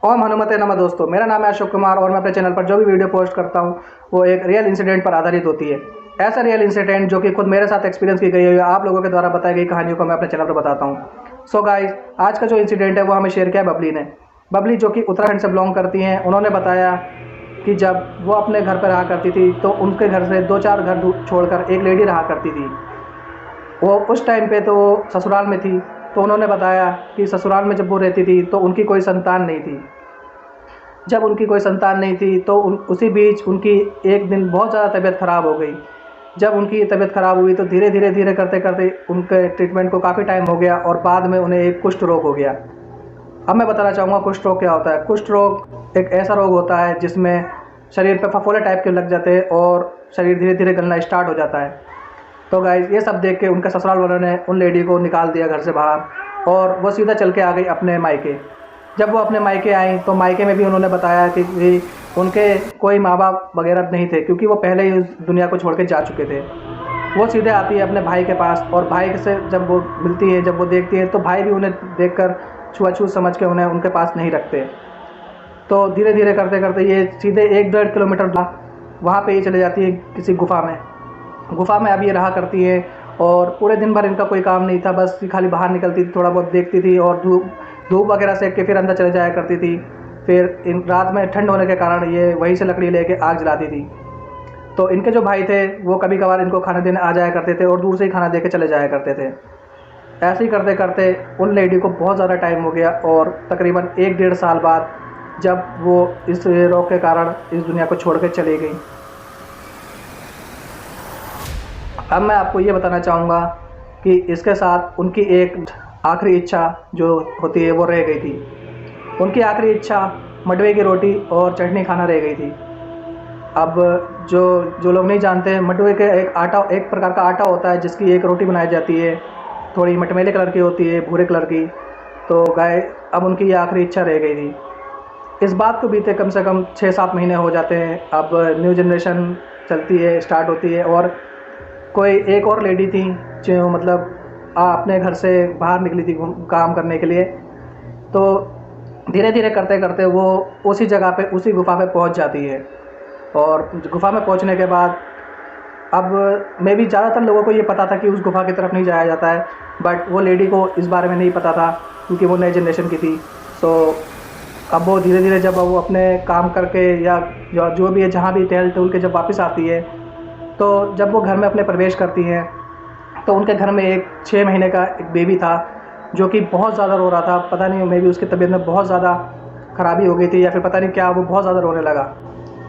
ओम हनुमते नमः। दोस्तों, मेरा नाम है अशोक कुमार और मैं अपने चैनल पर जो भी वीडियो पोस्ट करता हूँ वो एक रियल इंसिडेंट पर आधारित होती है। ऐसा रियल इंसिडेंट जो कि खुद मेरे साथ एक्सपीरियंस की गई है या आप लोगों के द्वारा बताई गई कहानियों को मैं अपने चैनल पर बताता हूँ। सो गाइस, आज का जो इंसिडेंट है वो हमें शेयर किया है बबली ने। बबली जो कि उत्तराखंड से बिलोंग करती हैं, उन्होंने बताया कि जब वो अपने घर पर रहा करती थी तो उनके घर से 2-4 घर छोड़कर एक लेडी रहा करती थी। वो उस टाइम पे तो ससुराल में थी, तो उन्होंने बताया कि ससुराल में जब वो रहती थी तो उनकी कोई संतान नहीं थी। जब उनकी कोई संतान नहीं थी तो उसी बीच उनकी एक दिन बहुत ज़्यादा तबीयत ख़राब हो गई। जब उनकी तबीयत ख़राब हुई तो धीरे करते करते उनके ट्रीटमेंट को काफ़ी टाइम हो गया और बाद में उन्हें एक कुष्ठ रोग हो गया। अब मैं बताना चाहूँगा कुष्ठ रोग क्या होता है। कुष्ठ रोग एक ऐसा रोग होता है जिसमें शरीर पे फफोले टाइप के लग जाते हैं और शरीर धीरे धीरे गलना स्टार्ट हो जाता है। तो गाइस, ये सब देख के उनके ससुराल वालों ने उन लेडी को निकाल दिया घर से बाहर और वो सीधा चल के आ गई अपने मायके। जब वो अपने मायके आई तो मायके में भी उन्होंने बताया कि उनके कोई माँ बाप वगैरह नहीं थे, क्योंकि वो पहले ही उस दुनिया को छोड़ के जा चुके थे। वो सीधे आती है अपने भाई के पास और भाई से जब वो मिलती है, जब वो देखती है तो भाई भी उन्हें देखकर छुआछूत समझ के उन्हें उनके पास नहीं रखते। तो धीरे धीरे करते करते ये सीधे 1-1.5 किलोमीटर वहाँ पे ये चले जाती है किसी गुफ़ा में। गुफ़ा में अब ये रहा करती है और पूरे दिन भर इनका कोई काम नहीं था, बस खाली बाहर निकलती थी, थोड़ा बहुत देखती थी और धूप वगैरह सेक के फिर अंदर चले जाया करती थी। फिर इन रात में ठंड होने के कारण ये वहीं से लकड़ी लेके आग जलाती थी। तो इनके जो भाई थे वो कभी कभार इनको खाना देने आ जाया करते थे और दूर से ही खाना दे के चले जाया करते थे। ऐसे ही करते करते उन लेडी को बहुत ज़्यादा टाइम हो गया और तकरीबन 1-1.5 साल बाद जब वो इस रोग के कारण इस दुनिया को छोड़ के चली गई। अब मैं आपको ये बताना चाहूँगा कि इसके साथ उनकी एक आखिरी इच्छा जो होती है वो रह गई थी। उनकी आखिरी इच्छा मडवे की रोटी और चटनी खाना रह गई थी। अब जो लोग नहीं जानते, मडवे के एक प्रकार का आटा होता है जिसकी एक रोटी बनाई जाती है, थोड़ी मटमैले कलर की होती है, भूरे कलर की। तो अब उनकी ये आखिरी इच्छा रह गई थी। इस बात को बीते कम से कम 6-7 महीने हो जाते हैं। अब न्यू जनरेशन चलती है, स्टार्ट होती है और कोई एक और लेडी थी जो मतलब अपने घर से बाहर निकली थी काम करने के लिए। तो धीरे धीरे करते करते वो उसी जगह पे, उसी गुफ़ा पे पहुंच जाती है और गुफ़ा में पहुंचने के बाद अब मे भी ज़्यादातर लोगों को ये पता था कि उस गुफ़ा की तरफ नहीं जाया जाता है, बट वो लेडी को इस बारे में नहीं पता था क्योंकि वो नई जनरेशन की थी। तो अब वो धीरे धीरे जब वो अपने काम करके या जो भी है जहाँ भी टहल टहल के जब वापस आती है, तो जब वो घर में अपने प्रवेश करती हैं तो उनके घर में एक 6 महीने का एक बेबी था जो कि बहुत ज़्यादा रो रहा था। पता नहीं, मे भी उसकी तबीयत में बहुत ज़्यादा ख़राबी हो गई थी या फिर पता नहीं क्या, वो बहुत ज़्यादा रोने लगा।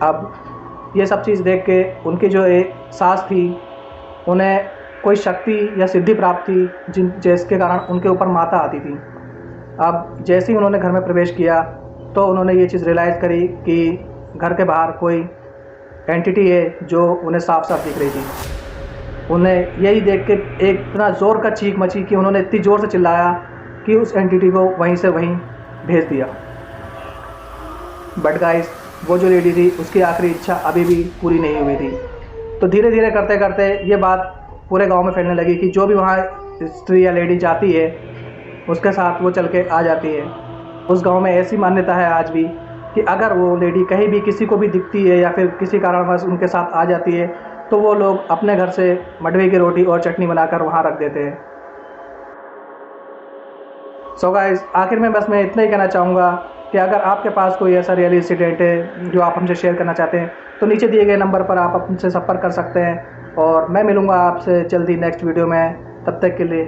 अब ये सब चीज़ देख के उनकी जो एक सास थी, उन्हें कोई शक्ति या सिद्धि प्राप्त थी जिसके कारण उनके ऊपर माता आती थी। अब जैसे ही उन्होंने घर में प्रवेश किया तो उन्होंने ये चीज़ रियलाइज़ करी कि घर के बाहर कोई एंटिटी है जो उन्हें साफ साफ दिख रही थी। उन्हें यही देख के एक इतना ज़ोर का चीख मची कि उन्होंने इतनी ज़ोर से चिल्लाया कि उस एंटिटी को वहीं से वहीं भेज दिया। बट गाइस, वो जो लेडी थी उसकी आखिरी इच्छा अभी भी पूरी नहीं हुई थी। तो धीरे धीरे करते करते ये बात पूरे गांव में फैलने लगी कि जो भी वहाँ स्त्री या लेडी जाती है उसके साथ वो चल के आ जाती है। उस गाँव में ऐसी मान्यता है आज भी कि अगर वो लेडी कहीं भी किसी को भी दिखती है या फिर किसी कारणवश उनके साथ आ जाती है तो वो लोग अपने घर से मडवे की रोटी और चटनी बनाकर वहाँ रख देते हैं। सो गाइस, आखिर में बस मैं इतना ही कहना चाहूँगा कि अगर आपके पास कोई ऐसा रियल इंसिडेंट है जो आप हमसे शेयर करना चाहते हैं तो नीचे दिए गए नंबर पर आप हमसे संपर्क कर सकते हैं और मैं मिलूँगा आपसे जल्दी नेक्स्ट वीडियो में। तब तक के लिए